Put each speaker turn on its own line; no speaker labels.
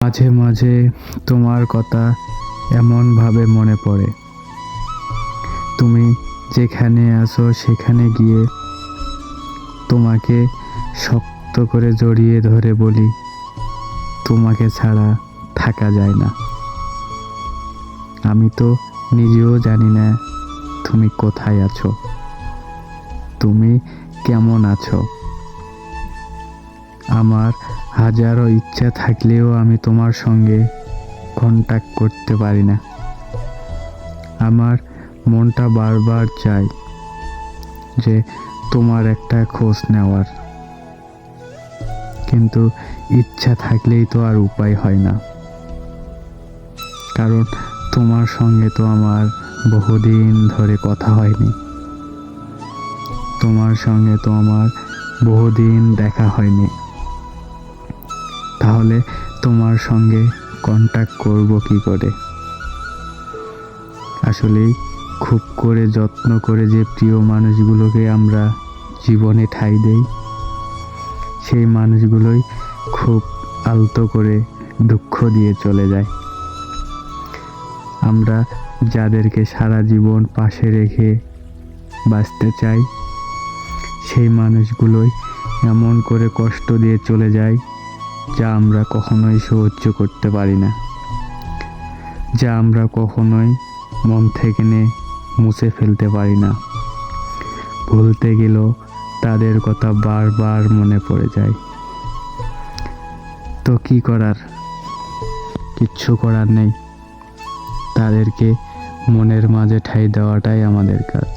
মাঝে মাঝে তোমার কথা এমনভাবে মনে পড়ে, তুমি যেখানে আছো সেখানে গিয়ে তোমাকে শক্ত করে জড়িয়ে ধরে বলি, তোমাকে ছাড়া থাকা যায় না। আমি তো নিজেও জানি না তুমি কোথায় আছো, তুমি কেমন আছো। আমার হাজারো ইচ্ছা থাকলেও আমি তোমার সঙ্গে কন্ট্যাক্ট করতে পারি না। আমার মনটা বারবার চায় যে তোমার একটা খোঁজ নেওয়ার, কিন্তু ইচ্ছা থাকলেই তো আর উপায় হয় না। কারণ তোমার সঙ্গে তো আমার বহুদিন ধরে কথা হয়নি, তোমার সঙ্গে তো আমার বহুদিন দেখা হয়নি। তাহলে তোমার সঙ্গে কন্ট্যাক্ট করব কি করে? আসলেই খুব করে যত্ন করে যে প্রিয় মানুষগুলোকে আমরা জীবনে ঠাঁই দেই, সেই মানুষগুলোই খুব আলতো করে দুঃখ দিয়ে চলে যায়। আমরা যাদেরকে সারা জীবন পাশে রেখে বাঁচতে চাই, সেই মানুষগুলোই এমন করে কষ্ট দিয়ে চলে যায় যা আমরা কখনোই সহ্য করতে পারি না, যা আমরা কখনোই মন থেকে মুছে ফেলতে পারি না। ভুলতে গেলেও তাদের কথা বারবার মনে পড়ে যায়। তো কি করার, কিচ্ছু করার নেই। তাদেরকে মনের মাঝে ঠাঁই দেওয়াটাই আমাদের কাজ।